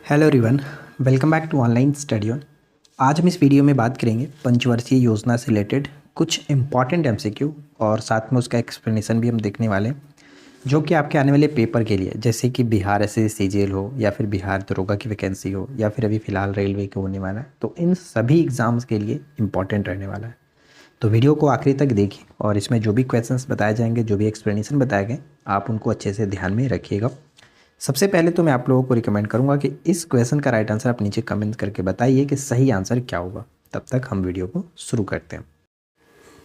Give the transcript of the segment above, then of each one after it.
Hello everyone, welcome back to online study on. आज हम इस वीडियो में बात करेंगे पंचवर्षीय योजना से रिलेटेड कुछ इंपॉर्टेंट एमसीक्यू और साथ में उसका एक्सप्लेनेशन भी हम देखने वाले हैं, जो कि आपके आने वाले पेपर के लिए, जैसे कि बिहार एसएससी सीजीएल हो या फिर बिहार दरोगा की वैकेंसी हो या फिर अभी फ़िलहाल रेलवे के होने वाला है, तो इन सभी एग्ज़ाम्स के लिए इंपॉर्टेंट रहने वाला है। तो वीडियो को आखिरी तक देखिए और इसमें जो भी क्वेश्चंस बताए जाएंगे, जो भी एक्सप्लेनेशन बताए गए, आप उनको अच्छे से ध्यान में रखिएगा। सबसे पहले तो मैं आप लोगों को रिकमेंड करूंगा कि इस क्वेश्चन का राइट आंसर आप नीचे कमेंट करके बताइए कि सही आंसर क्या होगा। तब तक हम वीडियो को शुरू करते हैं।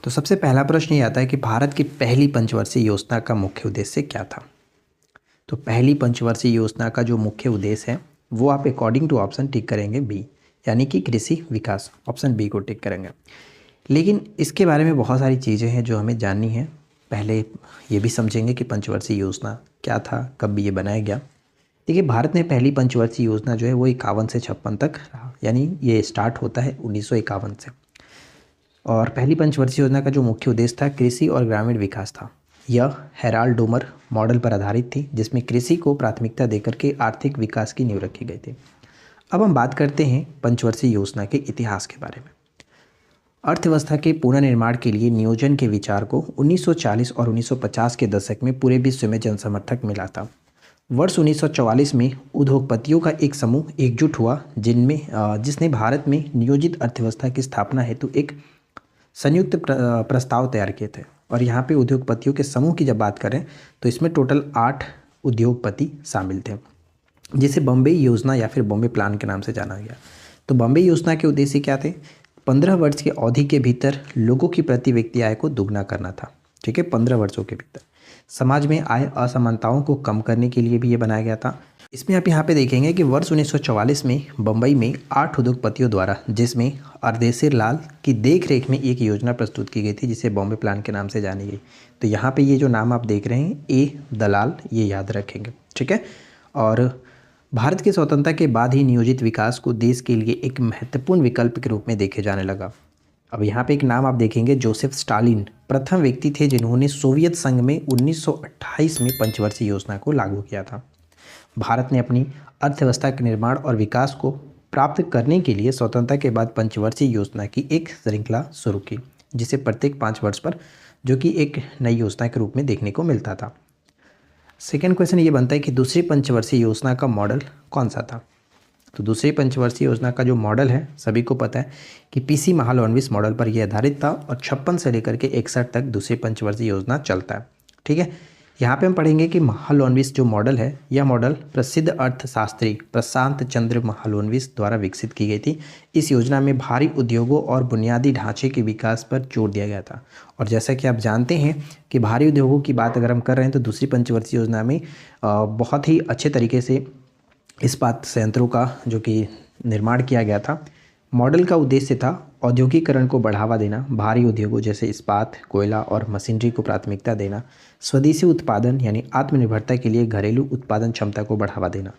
तो सबसे पहला प्रश्न ये आता है कि भारत की पहली पंचवर्षीय योजना का मुख्य उद्देश्य क्या था। तो पहली पंचवर्षीय योजना का जो मुख्य उद्देश्य है वो आप अकॉर्डिंग टू ऑप्शन टिक करेंगे बी, यानी कि कृषि विकास। ऑप्शन बी को टिक करेंगे। लेकिन इसके बारे में बहुत सारी चीज़ें हैं जो हमें जाननी है। पहले ये भी समझेंगे कि पंचवर्षीय योजना क्या था, कब ये बनाया गया। देखिए, भारत में पहली पंचवर्षीय योजना जो है वो 51 से 56 तक रहा, यानी ये स्टार्ट होता है 1951 से। और पहली पंचवर्षीय योजना का जो मुख्य उद्देश्य था कृषि और ग्रामीण विकास था। यह हेराल्ड डोमर मॉडल पर आधारित थी, जिसमें कृषि को प्राथमिकता देकर के आर्थिक विकास की नींव रखी गई थी। अब हम बात करते हैं पंचवर्षीय योजना के इतिहास के बारे में। अर्थव्यवस्था के पुनर्निर्माण के लिए नियोजन के विचार को 1940 और 1950 के दशक में पूरे विश्व में जनसमर्थक मिला था। वर्ष 1944 में उद्योगपतियों का एक समूह एकजुट हुआ, जिसने भारत में नियोजित अर्थव्यवस्था की स्थापना हेतु एक संयुक्त प्रस्ताव तैयार किए थे। और यहाँ पे उद्योगपतियों के समूह की जब बात करें तो इसमें टोटल 8 उद्योगपति शामिल थे, जिसे बॉम्बे योजना या फिर बॉम्बे प्लान के नाम से जाना गया। तो बॉम्बे योजना के उद्देश्य क्या थे? 15 वर्ष की अवधि के भीतर लोगों की प्रति व्यक्ति आय को दुगना करना था। ठीक है, 15 वर्षों के भीतर समाज में आय असमानताओं को कम करने के लिए भी ये बनाया गया था। इसमें आप यहाँ पे देखेंगे कि वर्ष 1944 में बम्बई में 8 उद्योगपतियों द्वारा, जिसमें अर्देशीर लाल की देखरेख में एक योजना प्रस्तुत की गई थी, जिसे बॉम्बे प्लान के नाम से जानी गई। तो यहाँ पे ये जो नाम आप देख रहे हैं ए दलाल, ये याद रखेंगे। ठीक है, और भारत की स्वतंत्रता के बाद ही नियोजित विकास को देश के लिए एक महत्वपूर्ण विकल्प के रूप में देखे जाने लगा। अब यहाँ पे एक नाम आप देखेंगे, जोसेफ स्टालिन प्रथम व्यक्ति थे जिन्होंने सोवियत संघ में 1928 में पंचवर्षीय योजना को लागू किया था। भारत ने अपनी अर्थव्यवस्था के निर्माण और विकास को प्राप्त करने के लिए स्वतंत्रता के बाद पंचवर्षीय योजना की एक श्रृंखला शुरू की, जिसे प्रत्येक 5 वर्ष पर, जो कि एक नई योजना के रूप में देखने को मिलता था। सेकेंड क्वेश्चन ये बनता है कि दूसरी पंचवर्षीय योजना का मॉडल कौन सा था। तो दूसरी पंचवर्षीय योजना का जो मॉडल है, सभी को पता है कि पीसी महालनोबिस मॉडल पर यह आधारित था और 56 से लेकर के 61 तक दूसरी पंचवर्षीय योजना चलता है। ठीक है, यहाँ पे हम पढ़ेंगे कि महालनोबिस जो मॉडल है, यह मॉडल प्रसिद्ध अर्थशास्त्री प्रशांत चंद्र महालनोबिस द्वारा विकसित की गई थी। इस योजना में भारी उद्योगों और बुनियादी ढांचे के विकास पर जोर दिया गया था। और जैसा कि आप जानते हैं कि भारी उद्योगों की बात अगर हम कर रहे हैं तो दूसरी पंचवर्षीय योजना में बहुत ही अच्छे तरीके से इस्पात संयंत्रों का जो कि निर्माण किया गया था। मॉडल का उद्देश्य था औद्योगिकरण को बढ़ावा देना, भारी उद्योगों जैसे इस्पात, कोयला और मशीनरी को प्राथमिकता देना, स्वदेशी उत्पादन यानी आत्मनिर्भरता के लिए घरेलू उत्पादन क्षमता को बढ़ावा देना।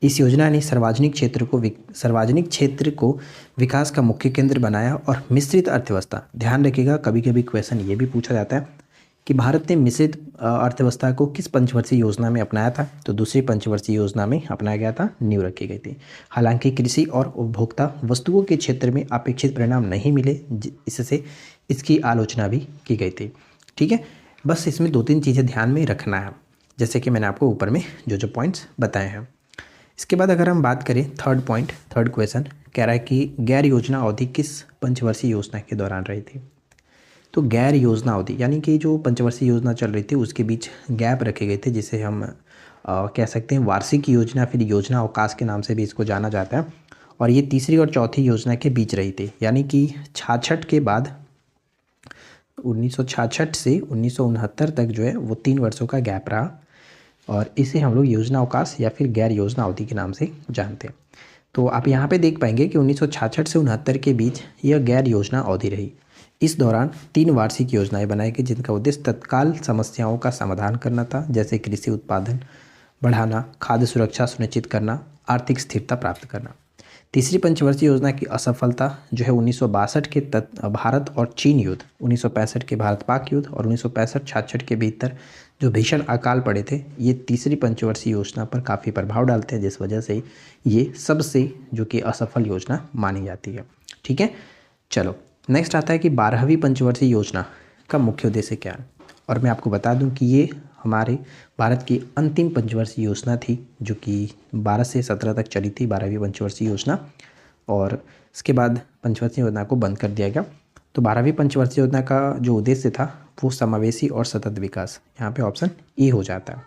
इस योजना ने सार्वजनिक क्षेत्र को विकास का मुख्य केंद्र बनाया और मिश्रित अर्थव्यवस्था, ध्यान रखिएगा कभी कभी क्वेश्चन ये भी पूछा जाता है कि भारत ने मिश्रित अर्थव्यवस्था को किस पंचवर्षीय योजना में अपनाया था। तो दूसरी पंचवर्षीय योजना में अपनाया गया था, नींव रखी गई थी। हालांकि कृषि और उपभोक्ता वस्तुओं के क्षेत्र में अपेक्षित परिणाम नहीं मिले, इससे इसकी आलोचना भी की गई थी। ठीक है, बस इसमें 2-3 चीज़ें ध्यान में रखना है, जैसे कि मैंने आपको ऊपर में जो पॉइंट्स बताए हैं। इसके बाद अगर हम बात करें थर्ड क्वेश्चन कह रहा है कि गैर योजना अवधि किस पंचवर्षीय योजना के दौरान रही थी। तो गैर योजना अवधि यानी कि जो पंचवर्षीय योजना चल रही थी उसके बीच गैप रखे गए थे, जिसे हम कह सकते हैं वार्षिक योजना, फिर योजना अवकाश के नाम से भी इसको जाना जाता है। और ये तीसरी और चौथी योजना के बीच रही थी, यानी कि 66 के बाद 1966 से 1969 तक जो है वो 3 वर्षों का गैप रहा, और इसे हम लोग योजना अवकाश या फिर गैर योजना अवधि के नाम से जानते हैं। तो आप यहाँ पे देख पाएंगे कि 1966 से 69 के बीच यह गैर योजना अवधि रही। इस दौरान 3 वार्षिक योजनाएं बनाई गई, जिनका उद्देश्य तत्काल समस्याओं का समाधान करना था, जैसे कृषि उत्पादन बढ़ाना, खाद्य सुरक्षा सुनिश्चित करना, आर्थिक स्थिरता प्राप्त करना। तीसरी पंचवर्षीय योजना की असफलता जो है 1962 के भारत और चीन युद्ध, 1965 के भारत पाक युद्ध और 1965-66 के भीतर जो भीषण अकाल पड़े थे, ये तीसरी पंचवर्षीय योजना पर काफ़ी प्रभाव डालते हैं, जिस वजह से ये सबसे जो कि असफल योजना मानी जाती है। ठीक है, चलो नेक्स्ट आता है कि 12वीं पंचवर्षीय योजना का मुख्य उद्देश्य क्या है। और मैं आपको बता दूं कि ये हमारे भारत की अंतिम पंचवर्षीय योजना थी, जो कि 12 से 17 तक चली थी, 12वीं पंचवर्षीय योजना, और इसके बाद पंचवर्षीय योजना को बंद कर दिया गया। तो 12वीं पंचवर्षीय योजना का जो उद्देश्य था वो समावेशी और सतत विकास, यहाँ पे ऑप्शन ए हो जाता है।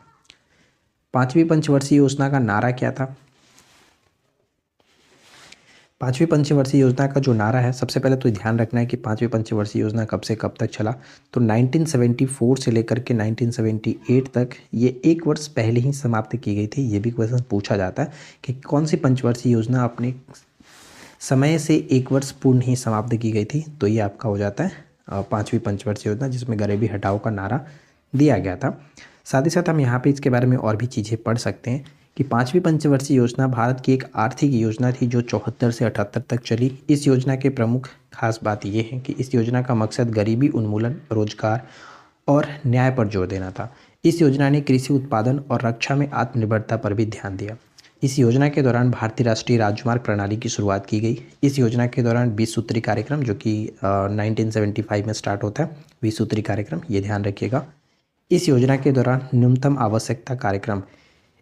5वीं पंचवर्षीय योजना का नारा क्या था? 5वीं पंचवर्षीय योजना का जो नारा है, सबसे पहले तो ध्यान रखना है कि 5वीं पंचवर्षीय योजना कब से कब तक चला। तो 1974 से लेकर के 1978 तक, ये एक वर्ष पहले ही समाप्त की गई थी। ये भी क्वेश्चन पूछा जाता है कि कौन सी पंचवर्षीय योजना अपने समय से एक वर्ष पूर्व ही समाप्त की गई थी। तो ये आपका हो जाता है 5वीं पंचवर्षीय योजना, जिसमें गरीबी हटाओ का नारा दिया गया था। साथ ही साथ हम यहाँ पे इसके बारे में और भी चीज़ें पढ़ सकते हैं कि 5वीं पंचवर्षीय योजना भारत की एक आर्थिक योजना थी जो 74 से 78 तक चली। इस योजना के प्रमुख खास बात यह है कि इस योजना का मकसद गरीबी उन्मूलन, रोजगार और न्याय पर जोर देना था। इस योजना ने कृषि उत्पादन और रक्षा में आत्मनिर्भरता पर भी ध्यान दिया। इस योजना के दौरान भारतीय राष्ट्रीय राजमार्ग प्रणाली की शुरुआत की गई। इस योजना के दौरान 20 सूत्री कार्यक्रम, जो कि 1975 में स्टार्ट होता है, 20 सूत्री कार्यक्रम, ये ध्यान रखिएगा। इस योजना के दौरान न्यूनतम आवश्यकता कार्यक्रम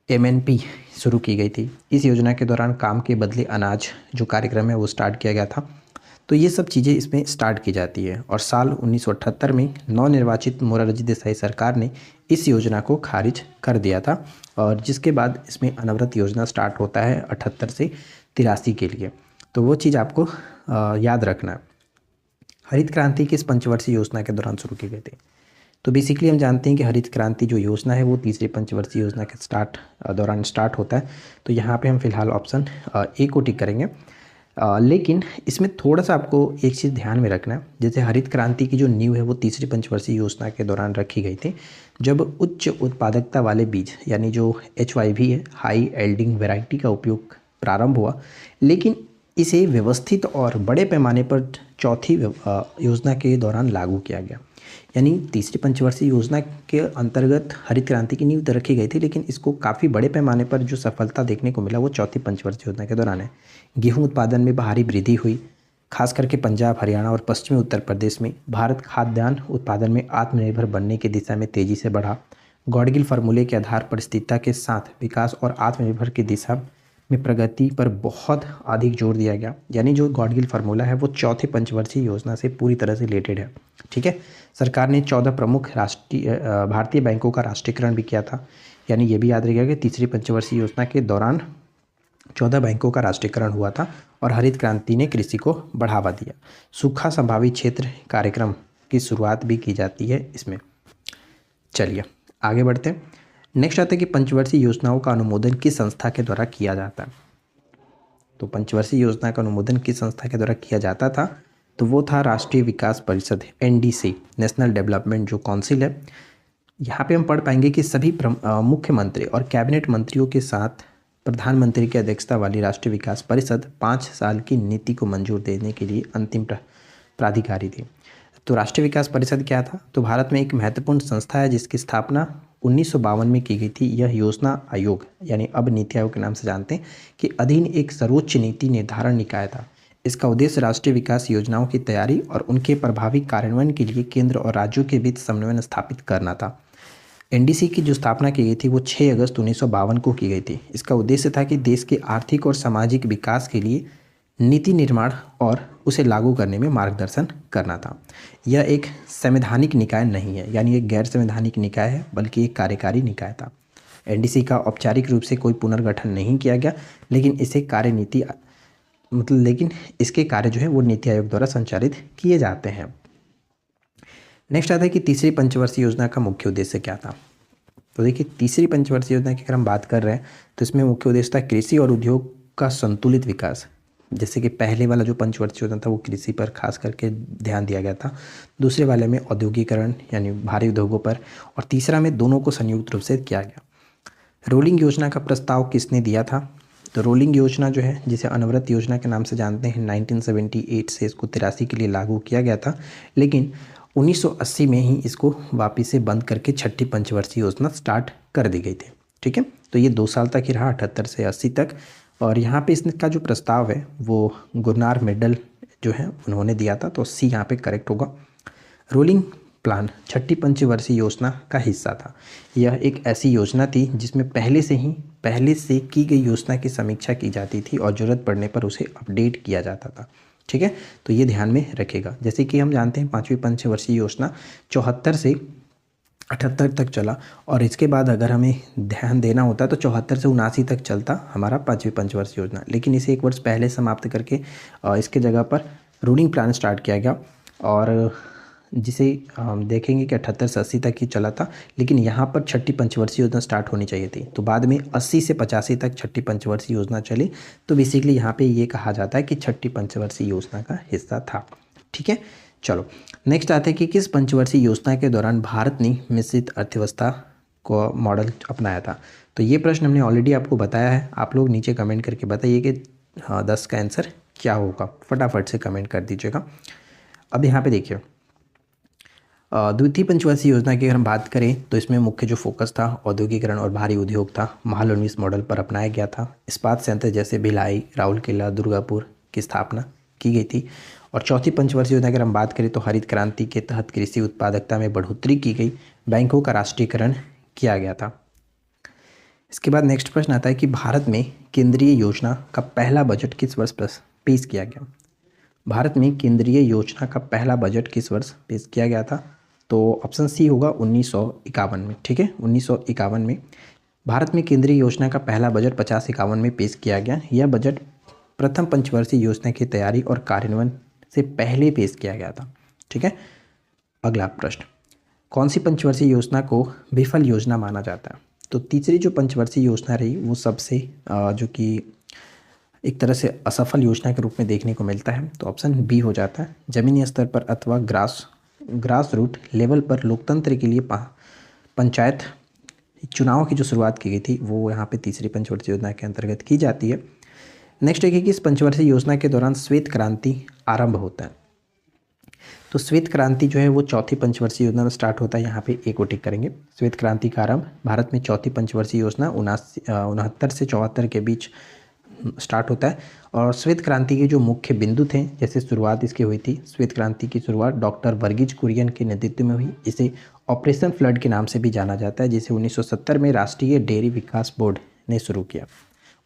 MNP शुरू की गई थी। इस योजना के दौरान काम के बदले अनाज जो कार्यक्रम है वो स्टार्ट किया गया था। तो ये सब चीज़ें इसमें स्टार्ट की जाती है। और साल 1978 में नवनिर्वाचित मोरारजी देसाई सरकार ने इस योजना को खारिज कर दिया था, और जिसके बाद इसमें अनवरत योजना स्टार्ट होता है 78 से 83 के लिए। तो वो चीज़ आपको याद रखना है। हरित क्रांति किस पंचवर्षीय योजना के दौरान शुरू की गई थी? तो बेसिकली हम जानते हैं कि हरित क्रांति जो योजना है वो तीसरी पंचवर्षीय योजना के दौरान स्टार्ट होता है। तो यहाँ पे हम फिलहाल ऑप्शन ए को टिक करेंगे। लेकिन इसमें थोड़ा सा आपको एक चीज़ ध्यान में रखना है। जैसे हरित क्रांति की जो नींव है वो तीसरी पंचवर्षीय योजना के दौरान रखी गई थी, जब उच्च उत्पादकता वाले बीज यानी जो HYV है, हाई यील्डिंग वैरायटी का उपयोग प्रारंभ हुआ। लेकिन इसे व्यवस्थित और बड़े पैमाने पर चौथी योजना के दौरान लागू किया गया। यानी तीसरी पंचवर्षीय योजना के अंतर्गत हरित क्रांति की नींव तो रखी गई थी, लेकिन इसको काफ़ी बड़े पैमाने पर जो सफलता देखने को मिला वो चौथी पंचवर्षीय योजना के दौरान है। गेहूं उत्पादन में भारी वृद्धि हुई, खास करके पंजाब, हरियाणा और पश्चिमी उत्तर प्रदेश में। भारत खाद्यान्न उत्पादन में आत्मनिर्भर बनने की दिशा में तेजी से बढ़ा। गॉडगिल फार्मूले के आधार पर स्थिरता के साथ विकास और आत्मनिर्भर की दिशा में प्रगति पर बहुत अधिक जोर दिया गया। यानी जो गॉडगिल फार्मूला है वो चौथे पंचवर्षीय योजना से पूरी तरह से रिलेटेड है। ठीक है, सरकार ने 14 प्रमुख भारतीय बैंकों का राष्ट्रीयकरण भी किया था। यानी ये भी याद रखिएगा कि तीसरी पंचवर्षीय योजना के दौरान 14 बैंकों का राष्ट्रीयकरण हुआ था। और हरित क्रांति ने कृषि को बढ़ावा दिया। सूखा संभावित क्षेत्र कार्यक्रम की शुरुआत भी की जाती है इसमें। चलिए आगे बढ़ते हैं। नेक्स्ट आता है कि पंचवर्षीय योजनाओं का अनुमोदन किस संस्था के द्वारा किया जाता है? तो पंचवर्षीय योजना का अनुमोदन किस संस्था के द्वारा किया जाता था? तो वो था राष्ट्रीय विकास परिषद, NDC, नेशनल डेवलपमेंट जो काउंसिल है। यहाँ पे हम पढ़ पाएंगे कि सभी मुख्यमंत्री और कैबिनेट मंत्रियों के साथ प्रधानमंत्री की अध्यक्षता वाली राष्ट्रीय विकास परिषद 5 साल की नीति को मंजूर देने के लिए अंतिम प्राधिकारी थी। तो राष्ट्रीय विकास परिषद क्या था? तो भारत में एक महत्वपूर्ण संस्था है जिसकी स्थापना 1952 में की गई थी। यह योजना आयोग, यानी अब नीति आयोग के नाम से जानते हैं, कि अधीन एक सर्वोच्च नीति निर्धारण निकाय था। इसका उद्देश्य राष्ट्रीय विकास योजनाओं की तैयारी और उनके प्रभावी कार्यान्वयन के लिए केंद्र और राज्यों के बीच समन्वय स्थापित करना था। NDC की जो स्थापना की गई थी वो 6 अगस्त 1952 को की गई थी। इसका उद्देश्य था कि देश के आर्थिक और सामाजिक विकास के लिए नीति निर्माण और उसे लागू करने में मार्गदर्शन करना था। यह एक संवैधानिक निकाय नहीं है, यानी एक गैर संवैधानिक निकाय है, बल्कि एक कार्यकारी निकाय था। NDC का औपचारिक रूप से कोई पुनर्गठन नहीं किया गया, लेकिन इसके कार्य जो है वो नीति आयोग द्वारा संचालित किए जाते हैं। नेक्स्ट आता है कि तीसरी पंचवर्षीय योजना का मुख्य उद्देश्य क्या था? तो देखिए, तीसरी पंचवर्षीय योजना की अगर हम बात कर रहे हैं तो इसमें मुख्य उद्देश्य था कृषि और उद्योग का संतुलित विकास। जैसे कि पहले वाला जो पंचवर्षीय योजना था वो कृषि पर खास करके ध्यान दिया गया था, दूसरे वाले में औद्योगिकरण यानी भारी उद्योगों पर, और तीसरा में दोनों को संयुक्त रूप से किया गया। रोलिंग योजना का प्रस्ताव किसने दिया था? तो रोलिंग योजना जो है, जिसे अनवरत योजना के नाम से जानते हैं, 1978 से इसको 83 के लिए लागू किया गया था। लेकिन 1980 में ही इसको वापस से बंद करके छठी पंचवर्षीय योजना स्टार्ट कर दी गई थी। ठीक है, तो ये 2 साल तक ही रहा, 78 से 80 तक। और यहाँ पे इसका जो प्रस्ताव है वो गुरनार मेडल जो है उन्होंने दिया था, तो सी यहाँ पे करेक्ट होगा। रोलिंग प्लान छठी पंचवर्षीय योजना का हिस्सा था। यह एक ऐसी योजना थी जिसमें पहले से की गई योजना की समीक्षा की जाती थी और ज़रूरत पड़ने पर उसे अपडेट किया जाता था। ठीक है, तो ये ध्यान में रखेगा। जैसे कि हम जानते हैं 5वीं पंचवर्षीय योजना 74 से 78 तक चला, और इसके बाद अगर हमें ध्यान देना होता तो 74 से 79 तक चलता हमारा 5वीं पंचवर्षीय योजना, लेकिन इसे 1 वर्ष पहले समाप्त करके इसके जगह पर रूलिंग प्लान स्टार्ट किया गया, और जिसे हम देखेंगे कि 78 से 80 तक ही चला था। लेकिन यहाँ पर छठी पंचवर्षीय योजना स्टार्ट होनी चाहिए थी, तो बाद में 80 से 85 तक छठी पंचवर्षीय योजना चली। तो बेसिकली यहाँ पे ये कहा जाता है कि छठी पंचवर्षीय योजना का हिस्सा था। ठीक है, चलो नेक्स्ट आते हैं कि किस पंचवर्षीय योजना के दौरान भारत ने मिश्रित अर्थव्यवस्था को मॉडल अपनाया था। तो ये प्रश्न हमने ऑलरेडी आपको बताया है, आप लोग नीचे कमेंट करके बताइए कि 10 का आंसर क्या होगा, फटाफट से कमेंट कर दीजिएगा। अब यहाँ पे देखिए, द्वितीय पंचवर्षीय योजना की अगर हम बात करें तो इसमें मुख्य जो फोकस था औद्योगिकरण और भारी उद्योग था, महालनोबिस मॉडल पर अपनाया गया था। इस्पात संयंत्र जैसे भिलाई, राउरकेला, दुर्गापुर की स्थापना की गई थी। और चौथी पंचवर्षीय योजना की अगर हम बात करें तो हरित क्रांति के तहत कृषि उत्पादकता में बढ़ोतरी की गई, बैंकों का राष्ट्रीयकरण किया गया था। इसके बाद नेक्स्ट प्रश्न आता है कि भारत में केंद्रीय योजना का पहला बजट किस वर्ष पेश किया गया। भारत में केंद्रीय योजना का पहला बजट किस वर्ष पेश किया गया था। तो ऑप्शन सी होगा 1951 में। ठीक है, 1951 में भारत में केंद्रीय योजना का पहला बजट 50-51 में पेश किया गया। यह बजट प्रथम पंचवर्षीय योजना की तैयारी और कार्यान्वयन से पहले पेश किया गया था। ठीक है, अगला प्रश्न, कौन सी पंचवर्षीय योजना को विफल योजना माना जाता है। तो तीसरी जो पंचवर्षीय योजना रही वो सबसे जो कि एक तरह से असफल योजना के रूप में देखने को मिलता है। तो ऑप्शन बी हो जाता है, जमीनी स्तर पर अथवा ग्रास रूट लेवल पर लोकतंत्र के लिए पंचायत चुनाव की जो शुरुआत की गई थी वो यहाँ पे तीसरी पंचवर्षीय योजना के अंतर्गत की जाती है। नेक्स्ट है कि इस पंचवर्षीय योजना के दौरान श्वेत क्रांति आरंभ होता है। तो श्वेत क्रांति जो है वो चौथी पंचवर्षीय योजना में स्टार्ट होता है। यहाँ पे एक को टिक करेंगे। श्वेत क्रांति का आरंभ भारत में चौथी पंचवर्षीय योजना 69 से 74 के बीच स्टार्ट होता है। और श्वेत क्रांति के जो मुख्य बिंदु थे, जैसे शुरुआत इसकी हुई थी, श्वेत क्रांति की शुरुआत डॉक्टर वर्गीज कुरियन के नेतृत्व में हुई। इसे ऑपरेशन फ्लड के नाम से भी जाना जाता है, जिसे 1970 में राष्ट्रीय डेयरी विकास बोर्ड ने शुरू किया।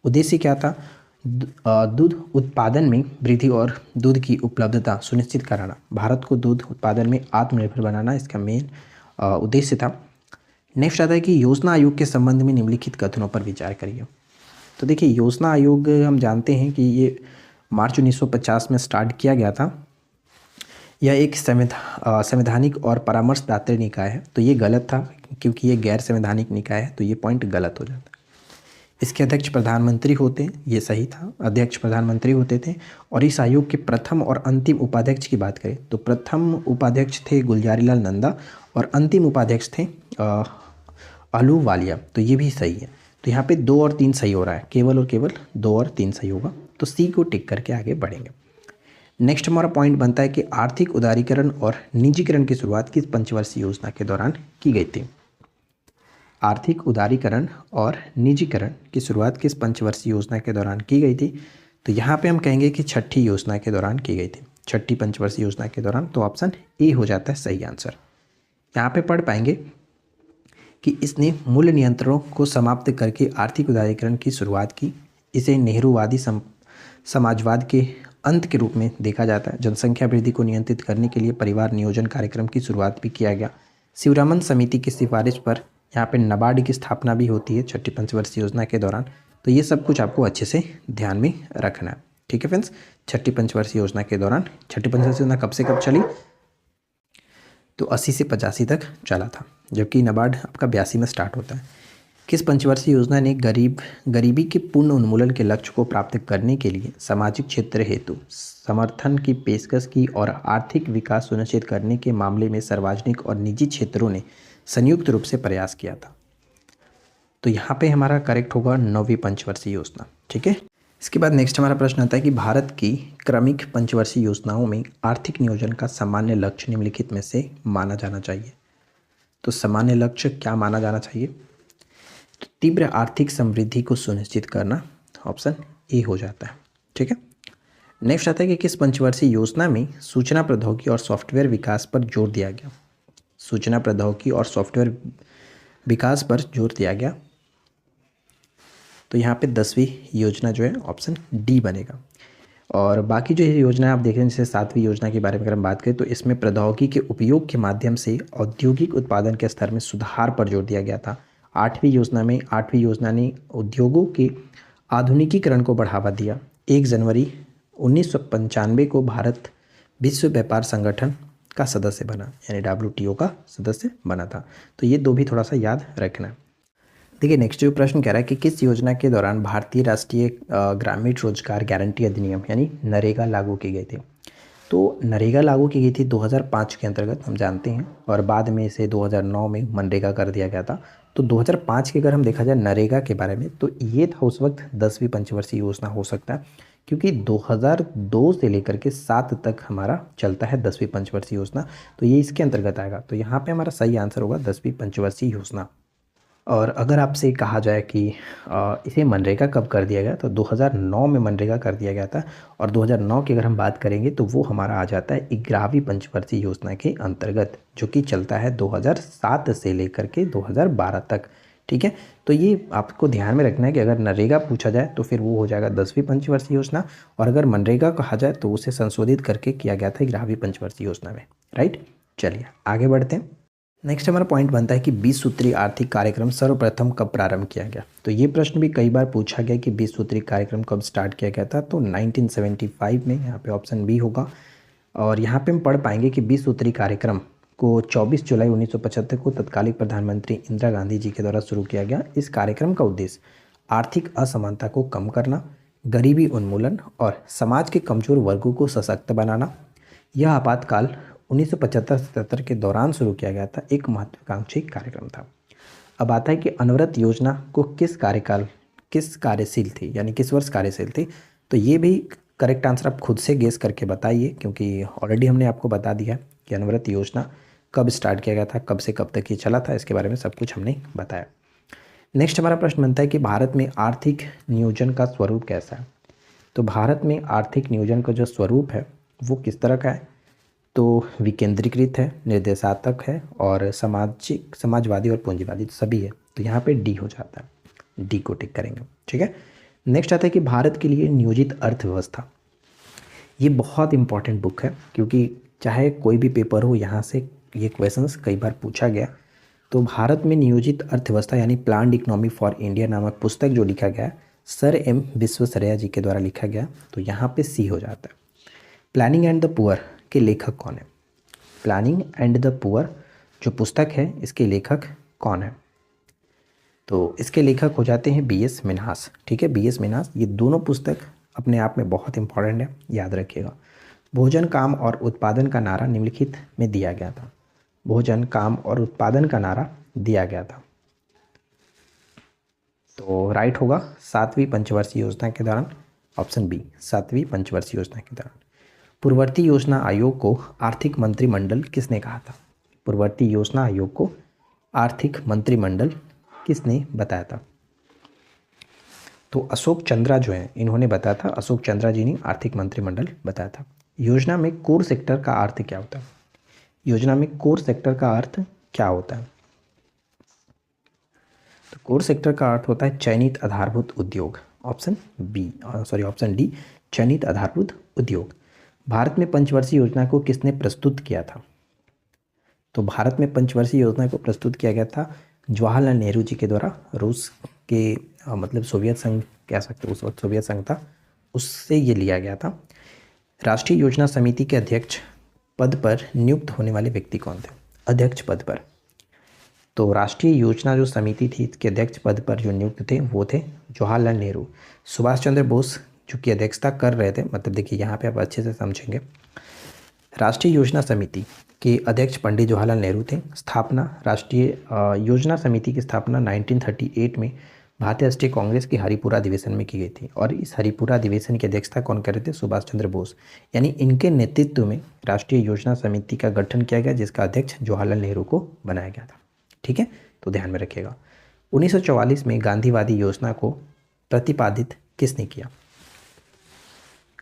उद्देश्य क्या था, दूध उत्पादन में वृद्धि और दूध की उपलब्धता सुनिश्चित कराना, भारत को दूध उत्पादन में आत्मनिर्भर बनाना इसका मेन उद्देश्य था। नेक्स्ट आता है कि योजना आयोग के संबंध में निम्नलिखित कथनों पर विचार करिए। तो देखिए, योजना आयोग हम जानते हैं कि ये मार्च 1950 में स्टार्ट किया गया था। यह एक संवैधानिक और परामर्शदात्री निकाय है। तो ये गलत था क्योंकि ये गैर संवैधानिक निकाय है, तो ये पॉइंट गलत हो जाता है। इसके अध्यक्ष प्रधानमंत्री होते हैं, ये सही था, अध्यक्ष प्रधानमंत्री होते थे। और इस आयोग के प्रथम और अंतिम उपाध्यक्ष की बात करें तो प्रथम उपाध्यक्ष थे गुलजारीलाल नंदा और अंतिम उपाध्यक्ष थे अहलूवालिया। तो ये भी सही है। तो यहाँ पे 2 और 3 सही हो रहा है, केवल और केवल 2 और 3 सही होगा। तो सी को टिक करके आगे बढ़ेंगे। नेक्स्ट हमारा पॉइंट बनता है कि आर्थिक उदारीकरण और निजीकरण की शुरुआत किस पंचवर्षीय योजना के दौरान की गई थी। आर्थिक उदारीकरण और निजीकरण की शुरुआत किस पंचवर्षीय योजना के दौरान की गई थी। तो यहाँ पे हम कहेंगे कि छठी योजना के दौरान की गई थी, छठी पंचवर्षीय योजना के दौरान। तो ऑप्शन ए हो जाता है सही आंसर। यहाँ पे पढ़ पाएंगे कि इसने मूल्य नियंत्रणों को समाप्त करके आर्थिक उदारीकरण की शुरुआत की। इसे नेहरूवादी समाजवाद के अंत के रूप में देखा जाता है। जनसंख्या वृद्धि को नियंत्रित करने के लिए परिवार नियोजन कार्यक्रम की शुरुआत भी किया गया। शिवरामन समिति की सिफारिश पर यहाँ पे नाबार्ड की स्थापना भी होती है छठी पंचवर्षीय योजना के दौरान। तो ये सब कुछ आपको अच्छे से ध्यान में रखना है। ठीक है फ्रेंड्स, छठी पंचवर्षीय योजना के दौरान, छठी पंचवर्षीय योजना कब से कब चली, तो 80 से 85 तक चला था, जबकि नाबार्ड आपका 82 में स्टार्ट होता है। किस पंचवर्षीय योजना ने गरीबी के पूर्ण उन्मूलन के लक्ष्य को प्राप्त करने के लिए सामाजिक क्षेत्र हेतु समर्थन की पेशकश की और आर्थिक विकास सुनिश्चित करने के मामले में सार्वजनिक और निजी क्षेत्रों ने संयुक्त रूप से प्रयास किया था। तो यहाँ पे हमारा करेक्ट होगा 9वीं पंचवर्षीय योजना। ठीक है, इसके बाद नेक्स्ट हमारा प्रश्न आता है कि भारत की क्रमिक पंचवर्षीय योजनाओं में आर्थिक नियोजन का सामान्य लक्ष्य निम्नलिखित में से माना जाना चाहिए। तो सामान्य लक्ष्य क्या माना जाना चाहिए? तो तीव्र आर्थिक समृद्धि को सुनिश्चित करना, ऑप्शन ए हो जाता है। ठीक है। नेक्स्ट आता है कि किस पंचवर्षीय योजना में सूचना प्रौद्योगिकी और सॉफ्टवेयर विकास पर जोर दिया गया? सूचना प्रौद्योगिकी और सॉफ्टवेयर विकास पर जोर दिया गया। तो यहाँ पे 10वीं योजना जो है ऑप्शन डी बनेगा। और बाकी जो ये योजना आप देख रहे हैं, जैसे 7वीं योजना के बारे में अगर हम बात करें तो इसमें प्रौद्योगिकी के उपयोग के माध्यम से औद्योगिक उत्पादन के स्तर में सुधार पर जोर दिया गया था। 8वीं योजना ने उद्योगों के आधुनिकीकरण को बढ़ावा दिया। 1 जनवरी 1995 को भारत विश्व व्यापार संगठन का सदस्य बना, यानी WTO का सदस्य बना था। तो ये दो भी थोड़ा सा याद रखना। देखिए नेक्स्ट जो प्रश्न कह रहा है कि किस योजना के दौरान भारतीय राष्ट्रीय ग्रामीण रोजगार गारंटी अधिनियम यानी नरेगा लागू की गई थी? तो नरेगा लागू की गई थी 2005 के अंतर्गत, हम जानते हैं, और बाद में इसे 2009 में मनरेगा कर दिया गया था। तो 2005 के अगर हम देखा जाए नरेगा के बारे में, तो ये था उस वक्त 10वीं पंचवर्षीय योजना हो सकता है, क्योंकि 2002 से लेकर के 7 तक हमारा चलता है 10वीं पंचवर्षीय योजना। तो ये इसके अंतर्गत आएगा। तो यहाँ पे हमारा सही आंसर होगा 10वीं पंचवर्षीय योजना। और अगर आपसे कहा जाए कि इसे मनरेगा कब कर दिया गया, तो 2009 में मनरेगा कर दिया गया था। और 2009 की अगर हम बात करेंगे तो वो हमारा आ जाता है 11वीं पंचवर्षीय योजना के अंतर्गत, जो कि चलता है 2007 से लेकर के 2012 तक। ठीक है। तो ये आपको ध्यान में रखना है कि अगर नरेगा पूछा जाए तो फिर वो हो जाएगा 10वीं पंचवर्षीय योजना, और अगर मनरेगा कहा जाए तो उसे संशोधित करके किया गया था 11वीं पंचवर्षीय योजना में। राइट, चलिए आगे बढ़ते हैं। नेक्स्ट हमारा पॉइंट बनता है कि 20 सूत्री आर्थिक कार्यक्रम सर्वप्रथम कब प्रारंभ किया गया? तो ये प्रश्न भी कई बार पूछा गया कि 20 सूत्री कार्यक्रम कब स्टार्ट किया गया था। तो 1975 में, यहाँ पे ऑप्शन बी होगा। और यहाँ पे हम पढ़ पाएंगे कि 20 सूत्री कार्यक्रम को 24 जुलाई 1975 को तत्कालीन प्रधानमंत्री इंदिरा गांधी जी के द्वारा शुरू किया गया। इस कार्यक्रम का उद्देश्य आर्थिक असमानता को कम करना, गरीबी उन्मूलन और समाज के कमजोर वर्गों को सशक्त बनाना। यह आपातकाल 1975-77 के दौरान शुरू किया गया था, एक महत्वाकांक्षी कार्यक्रम था। अब आता है कि अनवरत योजना को किस कार्यशील थी, यानी किस वर्ष कार्यशील थी? तो ये भी करेक्ट आंसर आप खुद से गेस करके बताइए, क्योंकि ऑलरेडी हमने आपको बता दिया कि अनवरत योजना कब स्टार्ट किया गया था, कब से कब तक ये चला था, इसके बारे में सब कुछ हमने बताया। नेक्स्ट हमारा प्रश्न बनता है कि भारत में आर्थिक नियोजन का स्वरूप कैसा है? तो भारत में आर्थिक नियोजन का जो स्वरूप है वो किस तरह का है? तो विकेंद्रीकृत है, निर्देशात्मक है, और समाजवादी और पूंजीवादी, तो सभी है। तो यहाँ पे डी हो जाता है, डी को टिक करेंगे। ठीक है। नेक्स्ट आता है कि भारत के लिए नियोजित अर्थव्यवस्था। ये बहुत इंपॉर्टेंट बुक है, क्योंकि चाहे कोई भी पेपर हो, यहाँ से ये क्वेश्चंस कई बार पूछा गया। तो भारत में नियोजित अर्थव्यवस्था यानी प्लान्ड इकोनॉमी फॉर इंडिया नामक पुस्तक जो लिखा गया सर एम विश्वेश्वरैया जी के द्वारा लिखा गया, तो यहाँ पे सी हो जाता है। प्लानिंग एंड द पुअर के लेखक कौन है? प्लानिंग एंड द पुअर जो पुस्तक है, इसके लेखक कौन है? तो इसके लेखक हो जाते हैं BS मिन्हास। ठीक है, BS मिन्हास। ये दोनों पुस्तक अपने आप में बहुत इंपॉर्टेंट है, याद रखिएगा। भोजन, काम और उत्पादन का नारा निम्नलिखित में दिया गया था। भोजन, काम और उत्पादन का नारा दिया गया था। तो राइट होगा 7वीं पंचवर्षीय योजना के दौरान, ऑप्शन बी, 7वीं पंचवर्षीय योजना के दौरान। पूर्ववर्ती योजना आयोग को आर्थिक मंत्रिमंडल किसने कहा था? पूर्ववर्ती योजना आयोग को आर्थिक मंत्रिमंडल किसने बताया था? तो अशोक चंद्रा जो है, इन्होंने बताया था, अशोक चंद्रा जी ने आर्थिक मंत्रिमंडल बताया था। योजना में कोर सेक्टर का अर्थ क्या होता है? योजना में कोर सेक्टर का अर्थ क्या होता है? तो कोर सेक्टर का अर्थ होता है चयनित आधारभूत उद्योग, ऑप्शन डी, चयनित आधारभूत उद्योग। भारत में पंचवर्षीय योजना को किसने प्रस्तुत किया था? तो भारत में पंचवर्षीय योजना को प्रस्तुत किया गया था जवाहरलाल नेहरू जी के द्वारा। रूस के मतलब सोवियत संघ कह सकते हो, उस वक्त सोवियत संघ था, उससे ये लिया गया था। राष्ट्रीय योजना समिति के अध्यक्ष पद पर नियुक्त होने वाले व्यक्ति कौन थे? अध्यक्ष पद पर। तो राष्ट्रीय योजना जो समिति थी, इसके अध्यक्ष पद पर जो नियुक्त थे वो थे जवाहरलाल नेहरू। सुभाष चंद्र बोस जो कि अध्यक्षता कर रहे थे, मतलब देखिए यहाँ पे आप अच्छे से समझेंगे। राष्ट्रीय योजना समिति के अध्यक्ष पंडित जवाहरलाल नेहरू थे। स्थापना, राष्ट्रीय योजना समिति की स्थापना 1938 में भारतीय राष्ट्रीय कांग्रेस की हरिपुरा अधिवेशन में की गई थी। और इस हरिपुरा अधिवेशन की अध्यक्षता कौन कर रहे थे? सुभाष चंद्र बोस। यानी इनके नेतृत्व में राष्ट्रीय योजना समिति का गठन किया गया, जिसका अध्यक्ष जवाहरलाल नेहरू को बनाया गया था। ठीक है, तो ध्यान में रखिएगा। 1944 में गांधीवादी योजना को प्रतिपादित किसने किया?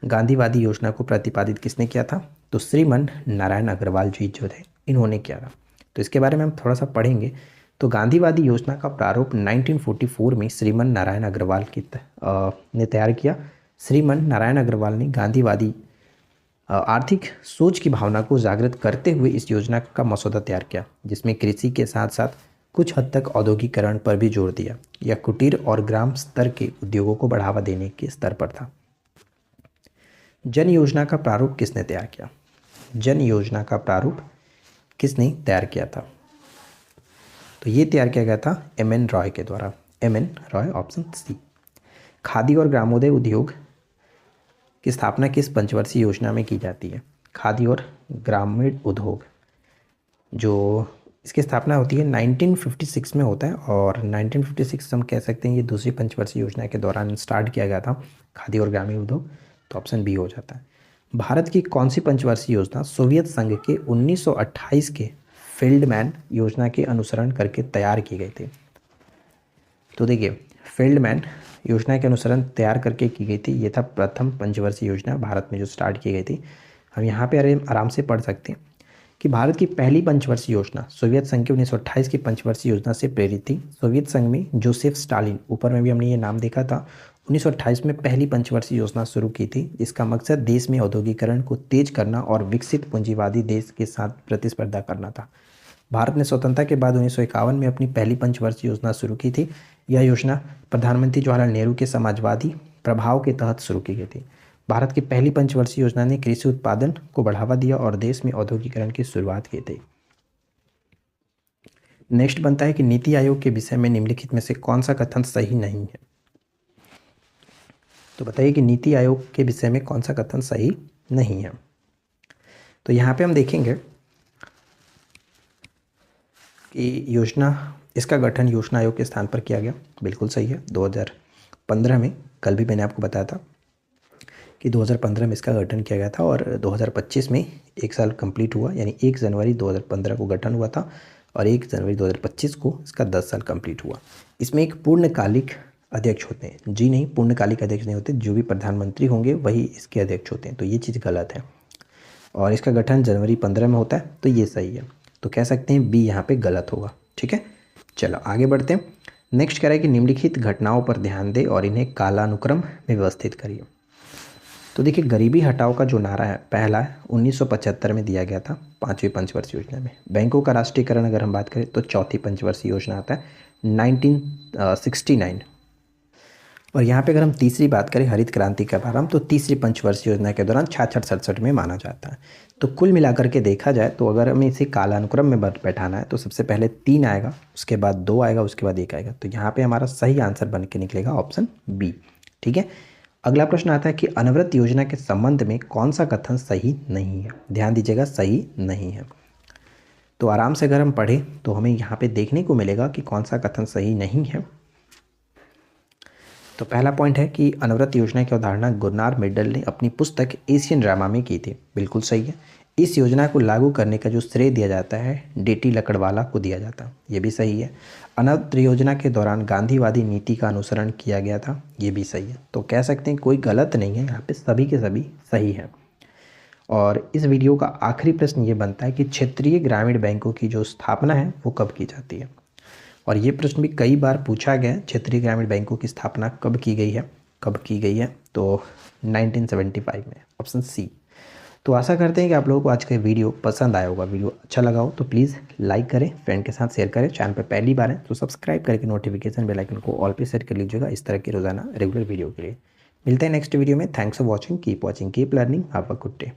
गांधीवादी योजना को प्रतिपादित किसने किया था? तो श्रीमान नारायण अग्रवाल जी जो थे, इन्होंने किया था। तो इसके बारे में हम थोड़ा सा पढ़ेंगे। तो गांधीवादी योजना का प्रारूप 1944 में श्रीमान नारायण अग्रवाल ने तैयार किया। श्रीमान नारायण अग्रवाल ने गांधीवादी आर्थिक सोच की भावना को जागृत करते हुए इस योजना का मसौदा तैयार किया, जिसमें कृषि के साथ साथ कुछ हद तक औद्योगिकरण पर भी जोर दिया। यह कुटीर और ग्राम स्तर के उद्योगों को बढ़ावा देने के स्तर पर था। जन योजना का प्रारूप किसने तैयार किया? जन योजना का प्रारूप किसने तैयार किया था? तो ये तैयार किया गया था M.N. रॉय के द्वारा। M.N. Roy, option C. Khadi और ग्रामोदय उद्योग की स्थापना किस पंचवर्षीय योजना में की जाती है? खादी और ग्रामीण उद्योग, जो इसकी स्थापना होती है 1956 में होता है, और 1956 हम कह सकते हैं ये दूसरी पंचवर्षीय योजना के दौरान स्टार्ट किया गया था खादी और ग्रामीण उद्योग। तो ऑप्शन बी हो जाता है। भारत की कौन सी पंचवर्षीय योजना सोवियत संघ के 1928 के फील्डमैन योजना के अनुसरण करके तैयार की गई थी? तो देखिए, फील्डमैन योजना के अनुसरण तैयार करके की गई थी। ये था प्रथम पंचवर्षीय योजना भारत में जो स्टार्ट की गई थी। हम यहाँ पे आराम से पढ़ सकते हैं कि भारत की पहली पंचवर्षीय योजना सोवियत संघ की 1928 की पंचवर्षीय योजना से प्रेरित थी। सोवियत संघ में जोसेफ स्टालिन, ऊपर में भी हमने ये नाम देखा था, 1928 में पहली पंचवर्षीय योजना शुरू की थी, जिसका मकसद देश में औद्योगिकरण को तेज करना और विकसित पूंजीवादी देश के साथ प्रतिस्पर्धा करना था। भारत ने स्वतंत्रता के बाद 1951 में अपनी पहली पंचवर्षीय योजना शुरू की थी। यह योजना प्रधानमंत्री जवाहरलाल नेहरू के समाजवादी प्रभाव के तहत शुरू की गई थी। भारत की पहली पंचवर्षीय योजना ने कृषि उत्पादन को बढ़ावा दिया और देश में औद्योगिकरण की शुरुआत की थी। नेक्स्ट बनता है कि नीति आयोग के विषय में निम्नलिखित में से कौन सा कथन सही नहीं है? तो बताइए कि नीति आयोग के विषय में कौन सा कथन सही नहीं है। तो यहाँ पे हम देखेंगे कि इसका गठन योजना आयोग के स्थान पर किया गया, बिल्कुल सही है। 2015 में, कल भी मैंने आपको बताया था कि 2015 में इसका गठन किया गया था, और 2025 में 1 साल कंप्लीट हुआ, यानी 1 जनवरी 2015 को गठन हुआ था और 1 जनवरी 2025 को इसका 10 साल कंप्लीट हुआ। इसमें एक पूर्णकालिक अध्यक्ष होते हैं। जी नहीं, पूर्णकालिक अध्यक्ष नहीं होते, जो भी प्रधानमंत्री होंगे वही इसके अध्यक्ष होते हैं। तो ये चीज़ गलत है, और इसका गठन जनवरी 15 में होता है, तो ये सही है। तो कह सकते हैं बी यहाँ पे गलत होगा। ठीक है, चलो आगे बढ़ते हैं। नेक्स्ट कह रहा है कि निम्नलिखित घटनाओं पर ध्यान दें और इन्हें कालानुक्रम में व्यवस्थित करिए। तो देखिए, गरीबी हटाओ का जो नारा है पहला 1975 में दिया गया था 5वीं पंचवर्षीय योजना में। बैंकों का राष्ट्रीयकरण अगर हम बात करें तो 4थी पंचवर्षीय योजना आता है 1969। और यहाँ पे अगर हम तीसरी बात करें हरित क्रांति का प्रारंभ, तो तीसरी पंचवर्षीय योजना के दौरान 66-67 में माना जाता है। तो कुल मिलाकर के देखा जाए तो अगर हमें इसे कालानुक्रम में बैठाना है तो सबसे पहले 3 आएगा, उसके बाद 2 आएगा, उसके बाद 1 आएगा। तो यहाँ पे हमारा सही आंसर बन के निकलेगा ऑप्शन बी। ठीक है, अगला प्रश्न आता है कि अनवरत योजना के संबंध में कौन सा कथन सही नहीं है? ध्यान दीजिएगा, सही नहीं है। तो आराम से अगर हम पढ़ें तो हमें यहाँ पे देखने को मिलेगा कि कौन सा कथन सही नहीं है। तो पहला पॉइंट है कि अनवरत योजना की अवधारणा गुरनार मिडल ने अपनी पुस्तक एशियन ड्रामा में की थी, बिल्कुल सही है। इस योजना को लागू करने का जो श्रेय दिया जाता है DT लकड़वाला को दिया जाता है, ये भी सही है। अनवरत योजना के दौरान गांधीवादी नीति का अनुसरण किया गया था, ये भी सही है। तो कह सकते हैं कोई गलत नहीं है, यहाँ पे सभी के सभी सही है। और इस वीडियो का आखिरी प्रश्न ये बनता है कि क्षेत्रीय ग्रामीण बैंकों की जो स्थापना है वो कब की जाती है? और ये प्रश्न भी कई बार पूछा गया है, क्षेत्रीय ग्रामीण बैंकों की स्थापना कब की गई है? तो 1975 में, ऑप्शन सी। तो आशा करते हैं कि आप लोगों को आज का वीडियो पसंद आया होगा। वीडियो अच्छा लगा हो तो प्लीज़ लाइक करें, फ्रेंड के साथ शेयर करें। चैनल पर पहली बार है तो सब्सक्राइब करके नोटिफिकेशन बेल आइकन को ऑल पे सेट कर लीजिएगा, इस तरह की रोजाना रेगुलर वीडियो के लिए। मिलते हैं नेक्स्ट वीडियो में। Thanks for watching, keep learning, have a good day.